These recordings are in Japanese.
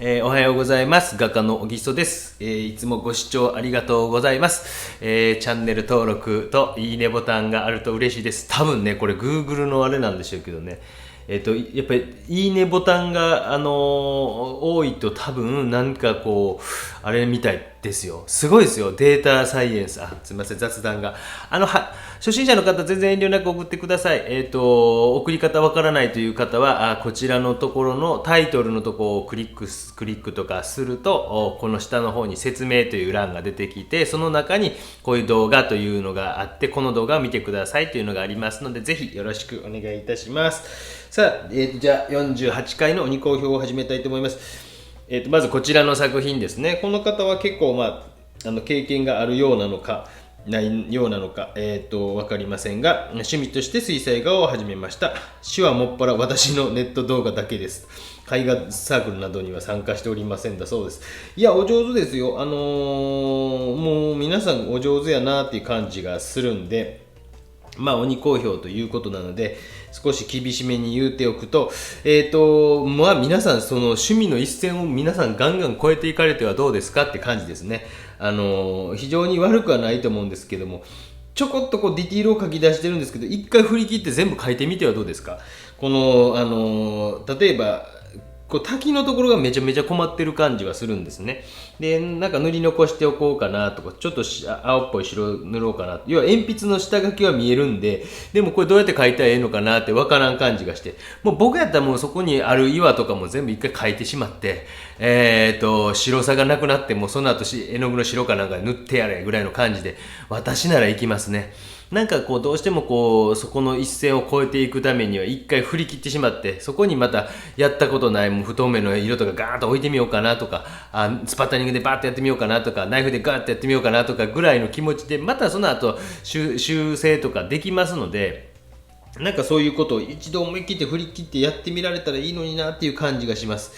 おはようございます。画家の小木曽です。いつもご視聴ありがとうございます。チャンネル登録といいねボタンがあると嬉しいです。多分ね、これ Google のあれなんでしょうけどね。やっぱりいいねボタンが、多いと多分なんかこう、あれみたいですよ。すごいですよ。データサイエンス。すみません、雑談が。初心者の方全然遠慮なく送ってください。送り方わからないという方は、こちらのところのタイトルのところをクリックとかすると、この下の方に説明という欄が出てきて、その中にこういう動画というのがあって、この動画を見てくださいというのがありますので、ぜひよろしくお願いいたします。さあ、じゃあ48回の鬼講評を始めたいと思います。まずこちらの作品ですね。この方は結構、経験があるようなのか、ないようなのか、わかりませんが、趣味として水彩画を始めました。詩はもっぱら私のネット動画だけです。絵画サークルなどには参加しておりませんだそうです。いや、お上手ですよ。もう皆さんお上手やなっていう感じがするんで、鬼好評ということなので、少し厳しめに言うておくと、皆さんその趣味の一線を皆さんガンガン超えていかれてはどうですかって感じですね。非常に悪くはないと思うんですけども、ちょこっとこうディティールを書き出してるんですけど、一回振り切って全部書いてみてはどうですか。この、例えば、こう滝のところがめちゃめちゃ困ってる感じはするんですね。で、なんか塗り残しておこうかなとか、ちょっと青っぽい白塗ろうかな。要は鉛筆の下書きは見えるんで、でもこれどうやって描いたらええのかなってわからん感じがして、もう僕やったらもうそこにある岩とかも全部一回描いてしまって、白さがなくなってもその後絵の具の白かなんか塗ってやれぐらいの感じで、私なら行きますね。なんかこうどうしてもこうそこの一線を越えていくためには一回振り切ってしまって、そこにまたやったことないもう太めの色とかガーッと置いてみようかなとか、スパッタリングでバーッとやってみようかなとか、ナイフでガーッとやってみようかなとかぐらいの気持ちで、またその後修正とかできますので、なんかそういうことを一度思い切って振り切ってやってみられたらいいのになっていう感じがします。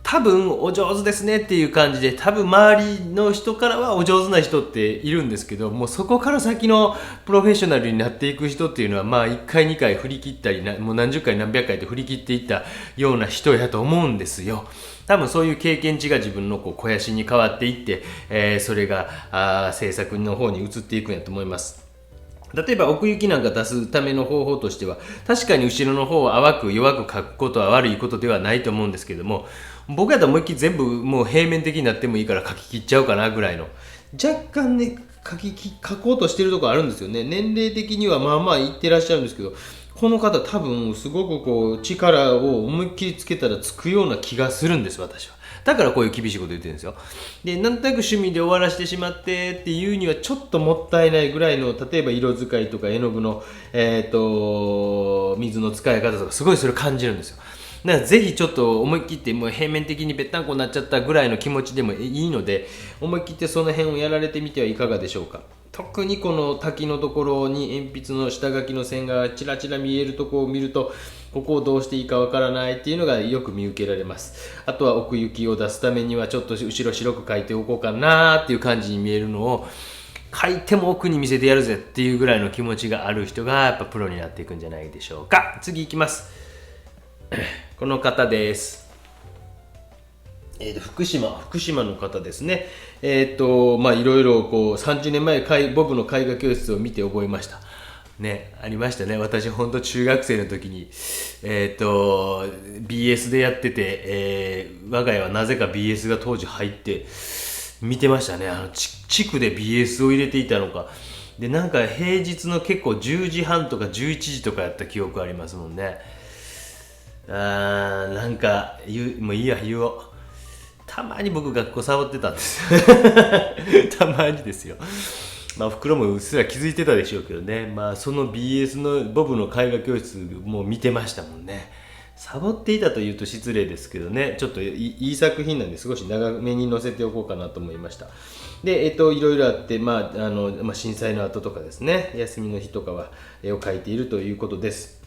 多分お上手ですねっていう感じで、多分周りの人からはお上手な人っているんですけども、そこから先のプロフェッショナルになっていく人っていうのは1回2回振り切ったりもう何十回何百回って振り切っていったような人やと思うんですよ。多分そういう経験値が自分の肥やしに変わっていって、それが制作の方に移っていくんやと思います。例えば奥行きなんか出すための方法としては、確かに後ろの方を淡く弱く描くことは悪いことではないと思うんですけども、僕やったら思いっきり全部もう平面的になってもいいから描き切っちゃうかなぐらいの、若干ね描こうとしてるところあるんですよね。年齢的にはいってらっしゃるんですけど、この方多分すごくこう力を思いっきりつけたらつくような気がするんです、私は。だからこういう厳しいこと言ってるんですよ。で、なんとなく趣味で終わらせてしまってっていうにはちょっともったいないぐらいの、例えば色使いとか絵の具の、水の使い方とかすごいそれ感じるんですよ。だからぜひちょっと思い切ってもう平面的にぺったんこになっちゃったぐらいの気持ちでもいいので、思い切ってその辺をやられてみてはいかがでしょうか。特にこの滝のところに鉛筆の下書きの線がちらちら見えるところを見ると、ここをどうしていいかわからないっていうのがよく見受けられます。あとは奥行きを出すためにはちょっと後ろ白く描いておこうかなっていう感じに見えるのを描いても奥に見せてやるぜっていうぐらいの気持ちがある人がやっぱプロになっていくんじゃないでしょうか。次いきます。この方です。福島の方ですね。いろいろこう30年前僕の絵画教室を見て覚えましたね。ありましたね。私本当中学生の時にBS でやってて、我が家はなぜか BS が当時入って見てましたね。地区で BS を入れていたのかで、なんか平日の結構10時半とか11時とかやった記憶ありますもんね。なんかもういいや言おう。たまに僕学校サボってたんですたまにですよ。袋もうっすら気づいてたでしょうけどね。その BS のボブの絵画教室も見てましたもんね。サボっていたというと失礼ですけどね、ちょっといい作品なんで少し長めに載せておこうかなと思いました。で、いろいろあって、震災の後とかですね、休みの日とかは絵を描いているということです。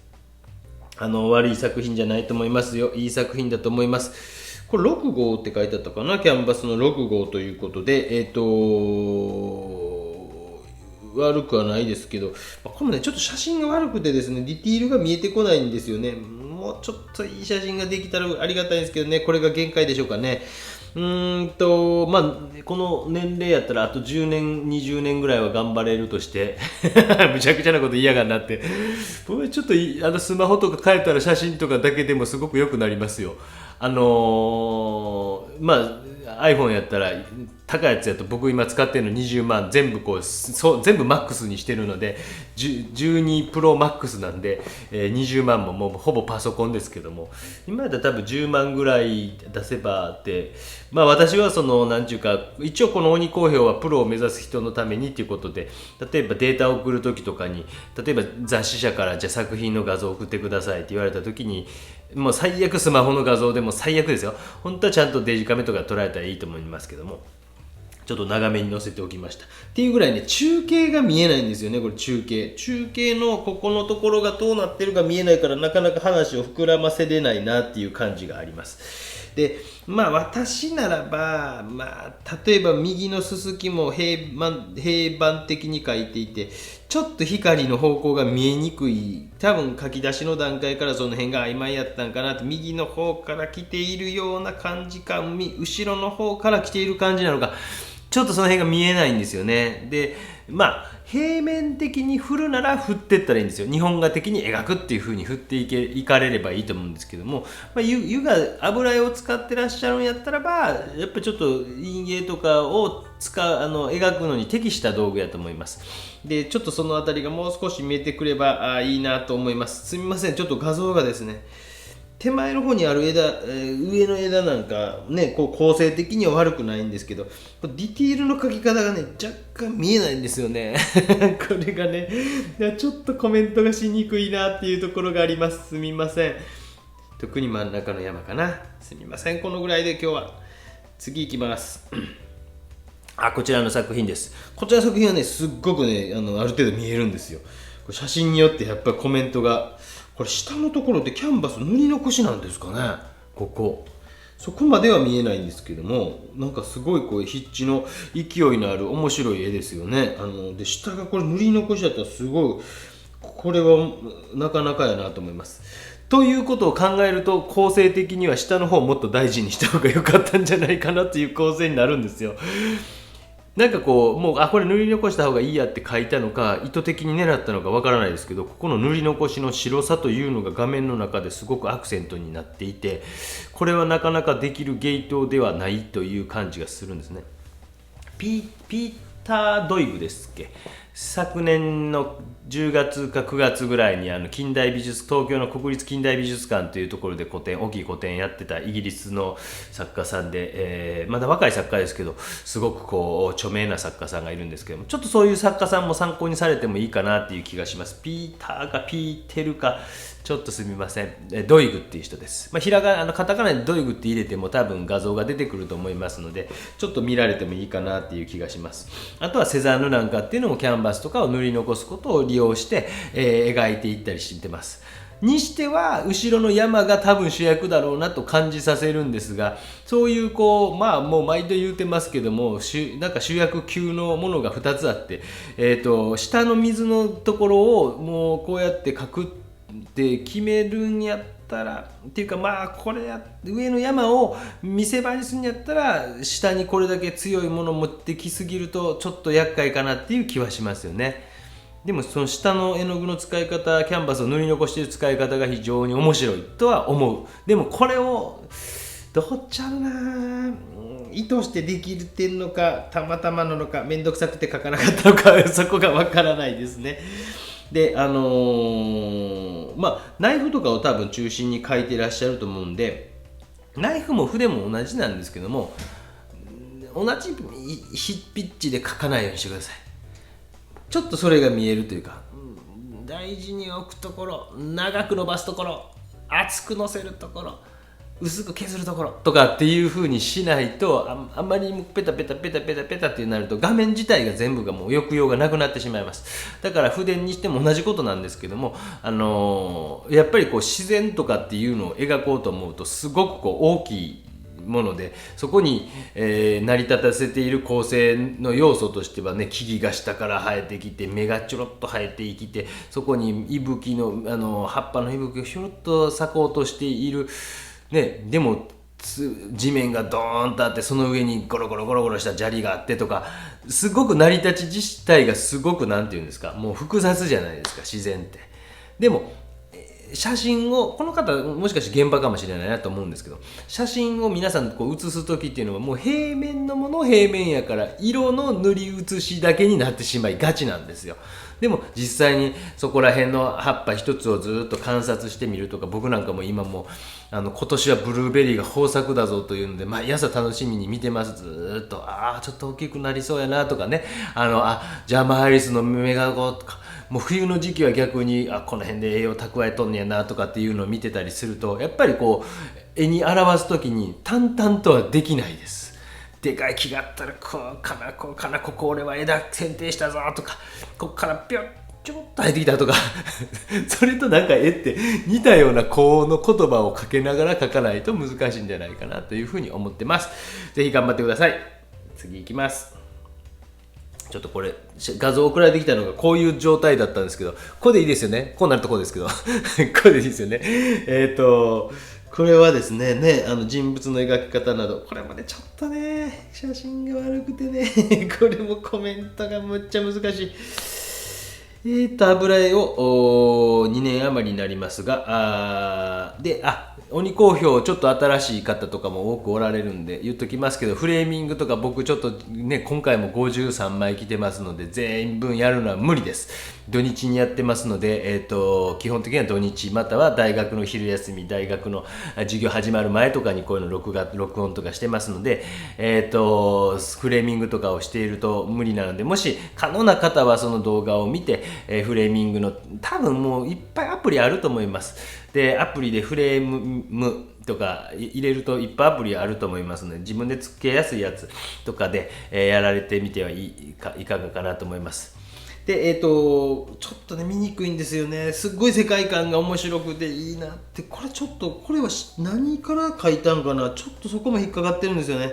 悪い作品じゃないと思いますよ。いい作品だと思います。これ6号って書いてあったかな、キャンバスの6号ということで、悪くはないですけど、これもね、ちょっと写真が悪くてですね、ディティールが見えてこないんですよね。もうちょっといい写真ができたらありがたいんですけどね、これが限界でしょうかね。この年齢やったらあと10年20年ぐらいは頑張れるとしてむちゃくちゃなこと言いやがんなって、僕ちょっとスマホとか変えたら写真とかだけでもすごく良くなりますよ。iPhone やったら高いやつやと僕今使ってるの20万全部全部マックスにしてるので12プロマックスなんで、20万もほぼパソコンですけども、今やったら多分10万ぐらい出せばって、私はなんちゅうか、一応この鬼公表はプロを目指す人のためにっていうことで、例えばデータを送る時とかに、例えば雑誌社からじゃあ作品の画像を送ってくださいって言われた時に、もう最悪スマホの画像でも最悪ですよ。本当はちゃんとデジカメとか捉えたらいいと思いますけども、ちょっと長めに載せておきましたっていうぐらいね、中継が見えないんですよね。これ中継のここのところがどうなってるか見えないから、なかなか話を膨らませれないなっていう感じがあります。で私ならば、例えば右のすすきも平板的に描いていて、ちょっと光の方向が見えにくい、多分書き出しの段階からその辺が曖昧やったんかなって、右の方から来ているような感じか、後ろの方から来ている感じなのか、ちょっとその辺が見えないんですよね。で平面的に振るなら振っていったらいいんですよ。日本画的に描くっていう風に振っていかれればいいと思うんですけども、湯が油絵を使ってらっしゃるんやったらば、やっぱちょっと陰影とかを描くのに適した道具やと思います。でちょっとそのあたりがもう少し見えてくればいいなと思います。すみません、ちょっと画像がですね、手前の方にある上の枝なんかね、構成的には悪くないんですけど、ディティールの描き方がね若干見えないんですよねこれがね、ちょっとコメントがしにくいなっていうところがあります。すみません。特に真ん中の山かな。すみません、このぐらいで今日は。次行きますこちらの作品です。こちらの作品はね、すっごくねある程度見えるんですよ。これ写真によってやっぱりコメントが、これ下のところってキャンバス塗り残しなんですかね。そこまでは見えないんですけども、なんかすごい筆致の勢いのある面白い絵ですよね。で下がこれ塗り残しだったらすごい、これはなかなかやなと思います。ということを考えると、構成的には下の方をもっと大事にした方が良かったんじゃないかなという構成になるんですよ。なんかもうこれ塗り残した方がいいやって書いたのか、意図的に狙ったのかわからないですけど、ここの塗り残しの白さというのが画面の中ですごくアクセントになっていて、これはなかなかできるゲートではないという感じがするんですね。ピーター・ドイグですっけ。昨年の10月か9月ぐらいに東京の国立近代美術館というところで大きい個展やってたイギリスの作家さんで、まだ若い作家ですけど、すごく著名な作家さんがいるんですけども、ちょっとそういう作家さんも参考にされてもいいかなっていう気がします。ピーターかピーテルかちょっとすみません。ドイグっていう人です。ひらがカタカナでドイグって入れても多分画像が出てくると思いますので、ちょっと見られてもいいかなっていう気がします。あとはセザンヌなんかっていうのもキャンバスとかを塗り残すことを利用して、描いていったりしてます。にしては後ろの山が多分主役だろうなと感じさせるんですが、そういうもう毎度言うてますけども、なんか主役級のものが2つあって、下の水のところをもうこうやって描くって決めるんやったらっていうか、これ上の山を見せ場にするんやったら、下にこれだけ強いものを持ってきすぎるとちょっと厄介かなっていう気はしますよね。でもその下の絵の具の使い方、キャンバスを塗り残している使い方が非常に面白いとは思う。でもこれをどうちゃうな、意図してできてるのか、たまたまなのか、めんどくさくて描かなかったのかそこがわからないですね。でナイフとかを多分中心に描いていらっしゃると思うんで、ナイフも筆も同じなんですけども、同じピッチで描かないようにしてください。ちょっとそれが見えるというか、大事に置くところ、長く伸ばすところ、厚くのせるところ、薄く削るところとかっていう風にしないと、あんまりペタペタってなると画面自体が全部がもう抑揚がなくなってしまいます。だから筆にしても同じことなんですけども、やっぱり自然とかっていうのを描こうと思うと、すごく大きいもので、そこに、成り立たせている構成の要素としてはね、木々が下から生えてきて、芽がちょろっと生えてきて、そこに息吹の、葉っぱの息吹がひょろっと咲こうとしている、ね、でも地面がドーンとあって、その上にゴロゴロゴロゴロした砂利があってとか、すごく成り立ち自体がすごくなんていうんですか、もう複雑じゃないですか、自然って。でも写真を、この方もしかして現場かもしれないなと思うんですけど、写真を皆さんこう写す時っていうのはもう平面のものを平面やから色の塗り写しだけになってしまいがちなんですよ。でも実際にそこら辺の葉っぱ一つをずっと観察してみるとか、僕なんかも今も今年はブルーベリーが豊作だぞというので毎朝楽しみに見てます。ずっとちょっと大きくなりそうやなとかね、ジャマーリスの芽がこうとか、もう冬の時期は逆にこの辺で栄養蓄えとんねやなとかっていうのを見てたりすると、やっぱりこう絵に表す時に淡々とはできないです。でかい木があったらこうかなこうかな、ここ俺は枝剪定したぞとか、こっからピョッちょっと生えてきたとかそれとなんか絵って似たような高音の言葉をかけながら描かないと難しいんじゃないかなというふうに思ってます。ぜひ頑張ってください。次いきます。ちょっとこれ画像送られてきたのがこういう状態だったんですけど、これでいいですよね。こうなるとこうですけどこれでいいですよね。これはですね、人物の描き方など、これもねちょっとね写真が悪くてねこれもコメントがむっちゃ難しい。油絵を2年余りになりますが、鬼好評ちょっと新しい方とかも多くおられるんで言っときますけど、フレーミングとか僕ちょっとね今回も53枚来てますので全部やるのは無理です。土日にやってますので、基本的には土日または大学の昼休み、大学の授業始まる前とかにこういうの録音とかしてますので、フレーミングとかをしていると無理なので、もし可能な方はその動画を見て、フレーミングの多分もういっぱいアプリあると思います。でアプリでフレームとか入れるといっぱいアプリあると思いますので、自分でつけやすいやつとかで、やられてみてはいかがかなと思います。でちょっとね見にくいんですよね。すっごい世界観が面白くていいなって、これちょっとこれは何から書いたんかな、ちょっとそこも引っかかってるんですよね。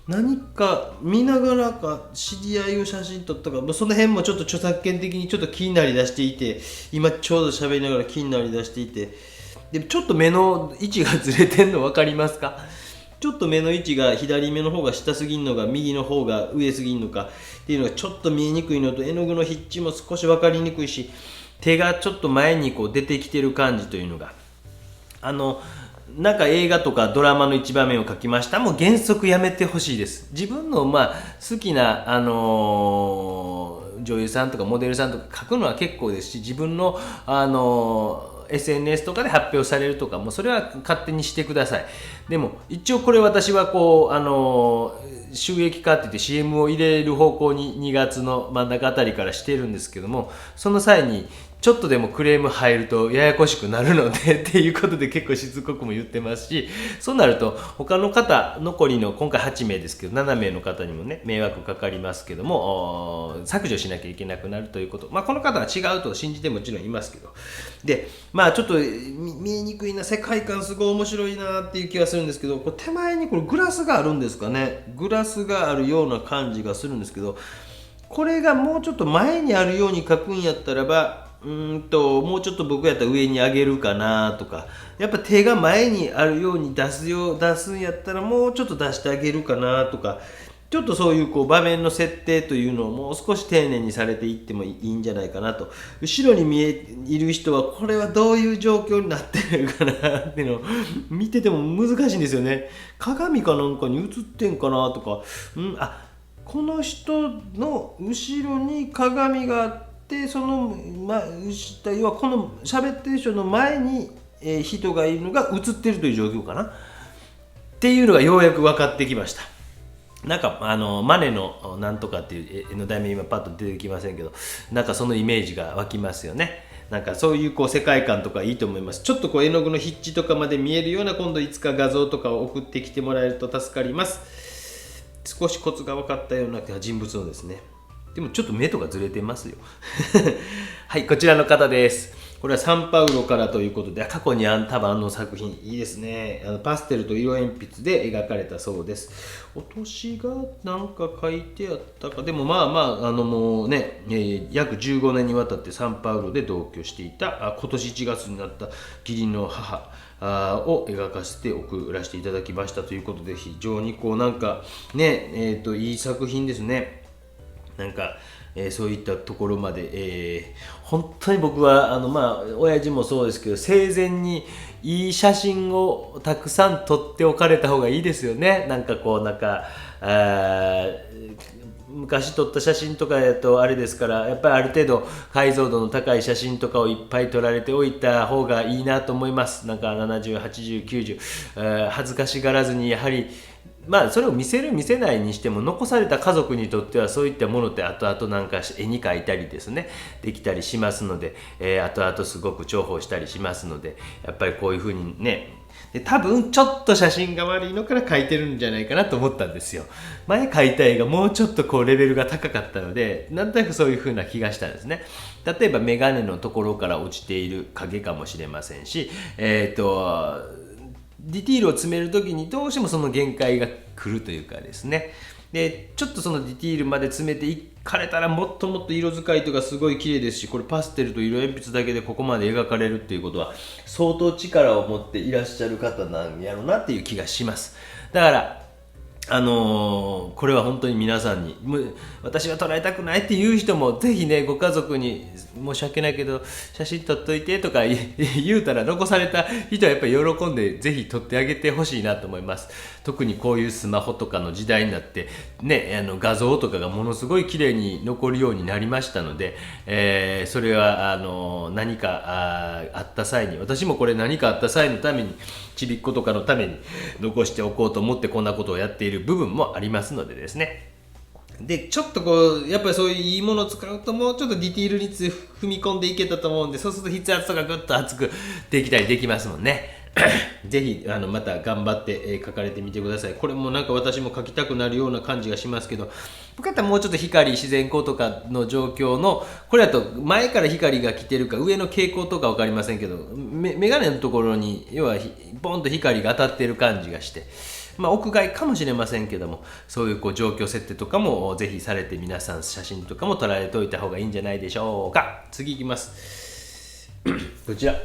何か見ながらか知り合いを写真撮ったか、その辺もちょっと著作権的にちょっと気になりだしていて、今ちょうど喋りながら気になりだしていて、でちょっと目の位置がずれてんの分かりますか？ちょっと目の位置が左目の方が下すぎんのか右の方が上すぎんのかっていうのがちょっと見えにくいのと、絵の具の筆致も少し分かりにくいし、手がちょっと前にこう出てきてる感じというのが、なんか映画とかドラマの一場面を描きました、もう原則やめてほしいです。自分の好きな、女優さんとかモデルさんとか描くのは結構ですし、自分の、SNS とかで発表されるとかもそれは勝手にしてください。でも一応これ私はこう収益化って言って CM を入れる方向に2月の真ん中あたりからしてるんですけども、その際にちょっとでもクレーム入るとややこしくなるのでっていうことで結構しつこくも言ってますし、そうなると他の方、残りの今回8名ですけど7名の方にもね迷惑かかりますけども、削除しなきゃいけなくなるということ、この方は違うと信じてもちろんいますけど、でちょっと見えにくいな、世界観すごい面白いなっていう気がするんですけど、これ手前にこれグラスがあるんですかね、グラスがあるような感じがするんですけど、これがもうちょっと前にあるように書くんやったらばもうちょっと僕やったら上に上げるかなとか、やっぱ手が前にあるように出すんやったらもうちょっと出してあげるかなとか、ちょっとそういう場面の設定というのをもう少し丁寧にされていってもいいんじゃないかなと。後ろにいる人はこれはどういう状況になってるかなっていうのを見てても難しいんですよね。鏡かなんかに映ってんかなとか、この人の後ろに鏡があって、その要はこの喋ってる人の前に、人がいるのが映ってるという状況かなっていうのがようやく分かってきました。なんかマネのなんとかっていう絵の題名今パッと出てきませんけど、なんかそのイメージが湧きますよね。なんかそういう世界観とかいいと思います。ちょっと絵の具の筆致とかまで見えるような今度いつか画像とかを送ってきてもらえると助かります。少しコツが分かったような人物のですね。でもちょっと目とかずれてますよはい、こちらの方です。これはサンパウロからということで、過去に多分作品いいですね。パステルと色鉛筆で描かれたそうです。お年がなんか書いてあったか。でももうね、約15年にわたってサンパウロで同居していた、今年1月になった義理の母を描かせて送らせていただきましたということで、非常になんかね、いい作品ですね。なんか、そういったところまで、本当に僕は親父もそうですけど、生前にいい写真をたくさん撮っておかれた方がいいですよね。昔撮った写真とかだとあれですから、やっぱりある程度解像度の高い写真とかをいっぱい撮られておいた方がいいなと思います。なんか70、80、90、恥ずかしがらずに、やはりそれを見せる見せないにしても、残された家族にとってはそういったものって後々なんか絵に描いたりですね、できたりしますので、後々すごく重宝したりしますので、やっぱりこういうふうにね、で多分ちょっと写真が悪いのから描いてるんじゃないかなと思ったんですよ。前描いた絵がもうちょっとレベルが高かったので、なんとなくそういう風な気がしたんですね。例えば眼鏡のところから落ちている影かもしれませんし、ディティールを詰めるときにどうしてもその限界が来るというかですね。でちょっとそのディティールまで詰めていかれたら、もっともっと色使いとかすごい綺麗ですし、これパステルと色鉛筆だけでここまで描かれるっていうことは相当力を持っていらっしゃる方なんやろうなっていう気がします。だからこれは本当に皆さんに、私は捉えたくないっていう人もぜひね、ご家族に申し訳ないけど写真撮っといてとか言うたら、残された人はやっぱり喜んでぜひ撮ってあげてほしいなと思います。特にこういうスマホとかの時代になってね、画像とかがものすごい綺麗に残るようになりましたので、それは何かあった際に、私もこれ何かあった際のために、ちびっ子とかのために残しておこうと思ってこんなことをやっている部分もありますのでですね。でちょっとやっぱりそういういいものを使うと、もうちょっとディティールに踏み込んでいけたと思うんで、そうすると筆圧とかぐっと厚くできたりできますもんね。ぜひまた頑張って書かれてみてください。これもなんか私も書きたくなるような感じがしますけど、僕だったらもうちょっと光、自然光とかの状況の、これだと前から光が来てるか上の傾向とか分かりませんけど、眼鏡のところに要はボンと光が当たっている感じがして、屋外かもしれませんけども、そういう状況設定とかもぜひされて、皆さん写真とかも撮られておいた方がいいんじゃないでしょうか。次いきますこちら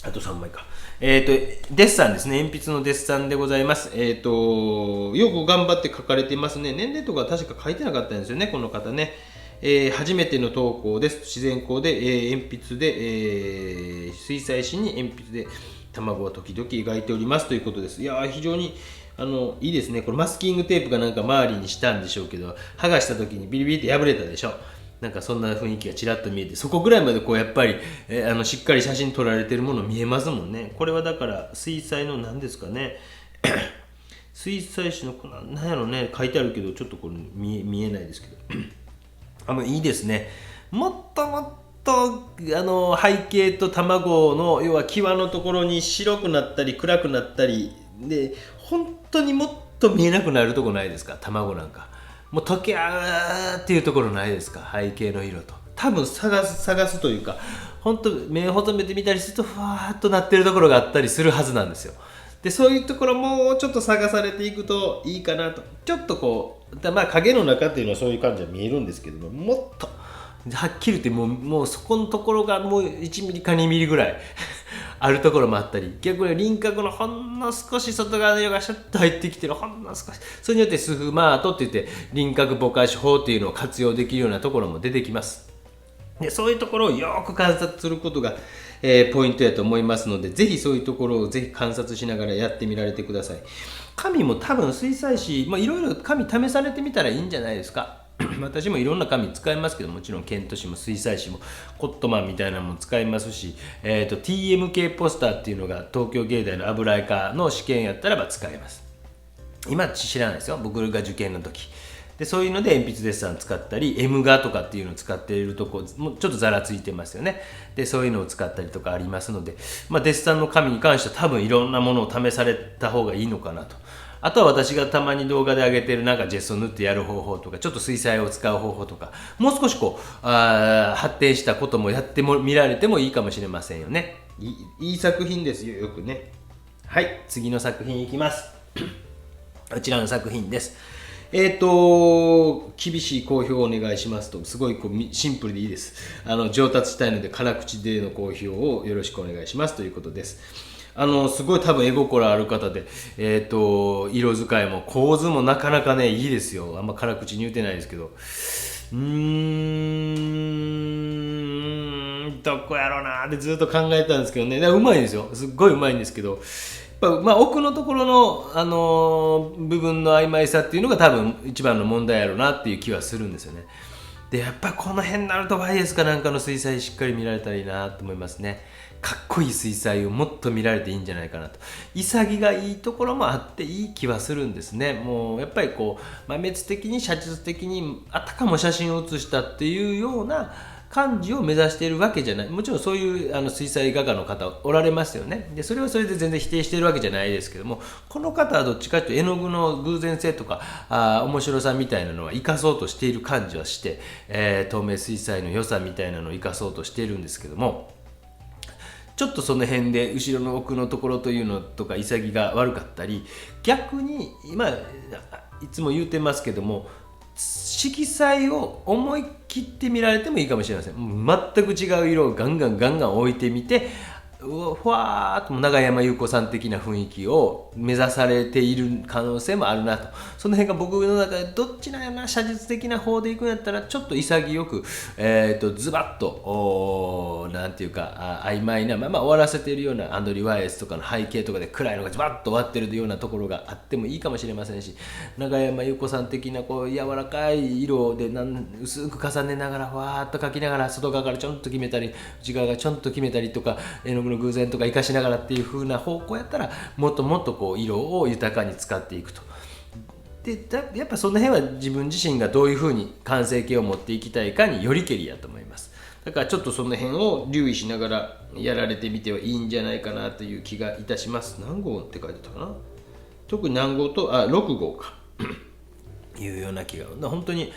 あと3枚か。デッサンですね。鉛筆のデッサンでございます。よく頑張って書かれていますね。年齢とか確か書いてなかったんですよね、この方ね。初めての投稿です。自然光で、鉛筆で、水彩紙に鉛筆で卵は時々描いておりますということです。いやー、非常にいいですね。これマスキングテープがなんか周りにしたんでしょうけど、剥がした時にビリビリって破れたでしょ。なんかそんな雰囲気がちらっと見えて、そこぐらいまでやっぱり、しっかり写真撮られてるもの見えますもんね。これはだから水彩の何ですかね水彩紙の何やろね、書いてあるけどちょっとこれ見えないですけどいいですね。もっともっと背景と卵の要は際のところに白くなったり暗くなったりで、本当にもっと見えなくなるとこないですか。卵なんかもう溶け合うっていうところないですか。背景の色と多分探すというか、本当目を細めてみたりするとふわーっとなってるところがあったりするはずなんですよ。でそういうところもうちょっと探されていくといいかなと。ちょっと影の中っていうのはそういう感じは見えるんですけども、もっとはっきり言ってもうそこのところがもう1ミリか2ミリぐらいあるところもあったり、逆に輪郭のほんの少し外側の色がシュッと入ってきてる、ほんの少し、それによってスフマートって言って輪郭ぼかし法っていうのを活用できるようなところも出てきます。でそういうところをよく観察することが、ポイントやと思いますので、ぜひそういうところをぜひ観察しながらやってみられてください。紙も多分水彩紙、いろいろ紙試されてみたらいいんじゃないですか。私もいろんな紙使いますけど、もちろんケント紙も水彩紙もコットマンみたいなのも使いますし、TMK ポスターっていうのが東京芸大の油絵科の試験やったらば使えます。今知らないですよ、僕が受験の時で。そういうので鉛筆デッサン使ったり M 画とかっていうのを使っているとこもちょっとざらついてますよね。でそういうのを使ったりとかありますので、デッサンの紙に関しては多分いろんなものを試された方がいいのかなとあとは私がたまに動画で上げてるなんかジェスを塗ってやる方法とか、ちょっと水彩を使う方法とか、もう少し発展したこともやっても見られてもいいかもしれませんよね。いい作品ですよ、よくね。はい、次の作品いきます。こちらの作品です。厳しい好評をお願いしますと、すごいシンプルでいいです。上達したいので辛口での好評をよろしくお願いしますということです。すごい多分絵心ある方で、色使いも構図もなかなかね、いいですよ。あんま辛口に言うてないですけど。どこやろうなーってずっと考えたんですけどね。うまいんですよ。すっごいうまいんですけど、奥のところの、部分の曖昧さっていうのが多分一番の問題やろうなっていう気はするんですよね。で、やっぱこの辺になるとバイアスかなんかの水彩しっかり見られたらいいなと思いますね。かっこいい水彩をもっと見られていいんじゃないかなと。潔がいいところもあっていい気はするんですね。もうやっぱり滅的に写実的にあたかも写真を写したっていうような感じを目指しているわけじゃない。もちろんそういう水彩画家の方おられますよね。でそれはそれで全然否定しているわけじゃないですけども、この方はどっちかというと絵の具の偶然性とか面白さみたいなのは生かそうとしている感じはして、透明水彩の良さみたいなのを生かそうとしているんですけども、ちょっとその辺で後ろの奥のところというのとか潔が悪かったり、逆に今いつも言うてますけども、色彩を思い切って見られてもいいかもしれません。全く違う色をガンガン置いてみて、ふわーっと永山優子さん的な雰囲気を目指されている可能性もあるなと。その辺が僕の中でどっちなんやな、写実的な方でいくんやったらちょっと潔く、ズバッとなんていうか曖昧なまま終わらせているようなアンドリュー・ワイエスとかの背景とかで暗いのがズバッと終わってるようなところがあってもいいかもしれませんし、永山優子さん的な柔らかい色で薄く重ねながらわーっと描きながら外側からちょんと決めたり内側がちょんと決めたりとか絵の具の偶然とか生かしながらっていう風な方向やったらもっともっと色を豊かに使っていくと。でやっぱその辺は自分自身がどういう風に完成形を持っていきたいかによりけりやと思います。だからちょっとその辺を留意しながらやられてみてはいいんじゃないかなという気がいたします。何号って書いてたかな、特に何号と6号かいうような気が、本当に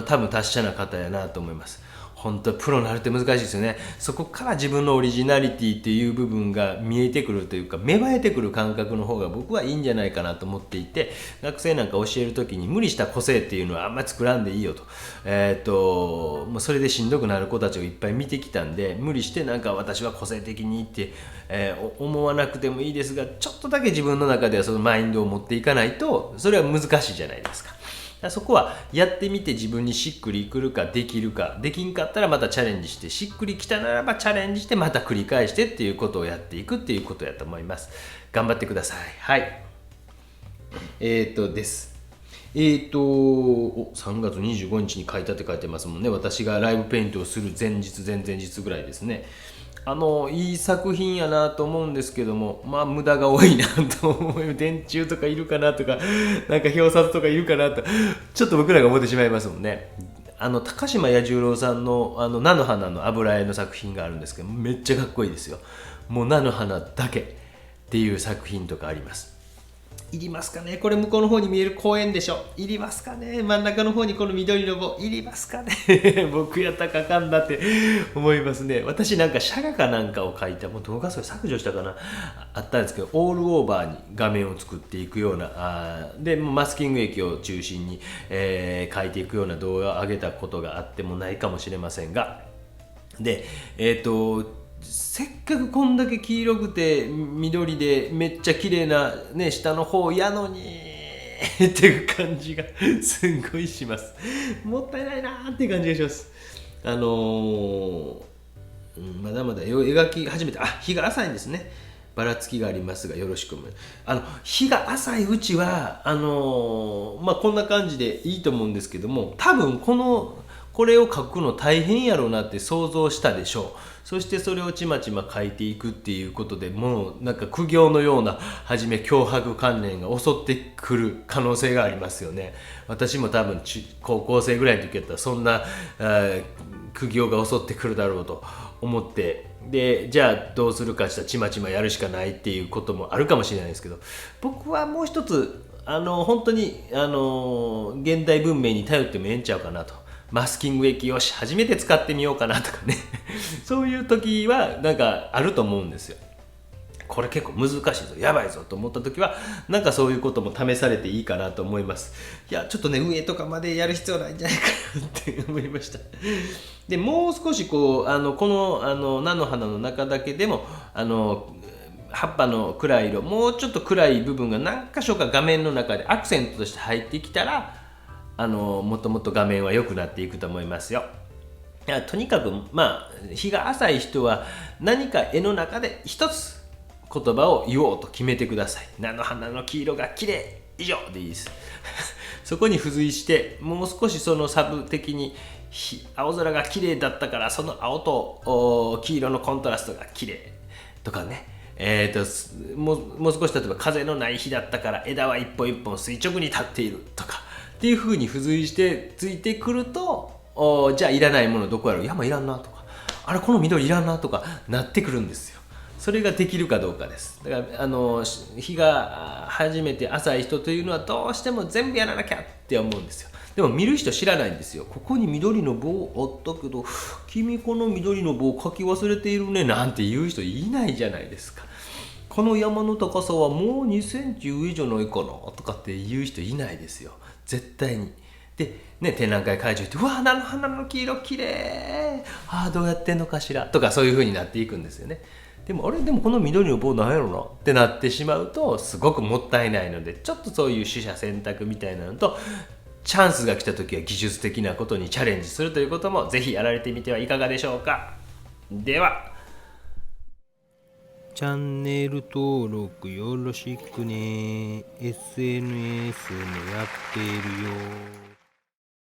多分達者な方やなと思います。本当プロになるって難しいですよね。そこから自分のオリジナリティっていう部分が見えてくるというか芽生えてくる感覚の方が僕はいいんじゃないかなと思っていて、学生なんか教える時に無理した個性っていうのはあんまり作らんでいいよと、もうそれでしんどくなる子たちをいっぱい見てきたんで、無理してなんか私は個性的にって、思わなくてもいいですが、ちょっとだけ自分の中ではそのマインドを持っていかないとそれは難しいじゃないですか。そこはやってみて自分にしっくりくるかできるか、できんかったらまたチャレンジして、しっくりきたならばチャレンジしてまた繰り返してっていうことをやっていくっていうことやと思います。頑張ってください。はい。です。3月25日に書いたって書いてますもんね。私がライブペイントをする前日前々日ぐらいですね。いい作品やなと思うんですけども、無駄が多いなと思う。電柱とかいるかなとか、なんか表札とかいるかなとちょっと僕らが思ってしまいますもんね。高島彌十郎さんの菜の花の油絵の作品があるんですけど、めっちゃかっこいいですよ。もう菜の花だけっていう作品とかあります。いりますかね、これ向こうの方に見える公園でしょ、いりますかね、真ん中の方にこの緑の棒いりますかね僕やったらかかんだって思いますね。私なんかシャガかなんかを描いた、もう動画それ削除したかな、あったんですけど、オールオーバーに画面を作っていくようなでマスキング液を中心に、描いていくような動画を上げたことがあってもないかもしれませんが、でせっかくこんだけ黄色くて緑でめっちゃ綺麗なね下の方やのにっていう感じがすんごいします。もったいないなーっていう感じがします。まだまだ絵を描き始めて、日が浅いんですね。ばらつきがありますがよろしく。日が浅いうちはこんな感じでいいと思うんですけども、多分これを書くの大変やろうなって想像したでしょう。そしてそれをちまちま書いていくっていうことで、もうなんか苦行のような初め脅迫観念が襲ってくる可能性がありますよね。私も多分高校生ぐらいの時やったらそんな苦行が襲ってくるだろうと思って、でじゃあどうするかしたらちまちまやるしかないっていうこともあるかもしれないですけど、僕はもう一つ本当に現代文明に頼ってもええんちゃうかなと。マスキング液を初めて使ってみようかなとかねそういう時はなんかあると思うんですよ。これ結構難しいぞ、やばいぞと思った時はなんかそういうことも試されていいかなと思います。いやちょっとね上とかまでやる必要ないんじゃないかなって思いました。でもう少しこうこの菜の花の中だけでも葉っぱの暗い色、もうちょっと暗い部分が何箇所か画面の中でアクセントとして入ってきたらもっともっと画面は良くなっていくと思いますよ。いやとにかく日が浅い人は何か絵の中で一つ言葉を言おうと決めてください。菜の花の黄色が綺麗以上でいいですそこに付随してもう少しそのサブ的に青空が綺麗だったからその青と黄色のコントラストが綺麗とかね、もう少し例えば風のない日だったから枝は一本一本垂直に立っているとかっていう風に付随してついてくるとじゃあいらないものどこやろう、山いらんなとかあれこの緑いらんなとかなってくるんですよ。それができるかどうかです。だから日が初めて浅い人というのはどうしても全部やらなきゃって思うんですよ。でも見る人知らないんですよ。ここに緑の棒あったけど君この緑の棒書き忘れているねなんて言う人いないじゃないですか。この山の高さはもう2センチ上じゃないかなとかって言う人いないですよ、絶対に。でね、展覧会会場行って「うわ菜の花の黄色きれい、ああどうやってんのかしら」とかそういう風になっていくんですよね。でもこの緑の棒なんやろなってなってしまうとすごくもったいないので、ちょっとそういう取捨選択みたいなのとチャンスが来た時は技術的なことにチャレンジするということもぜひやられてみてはいかがでしょうか。ではチャンネル登録よろしくね。SNS もやってるよ。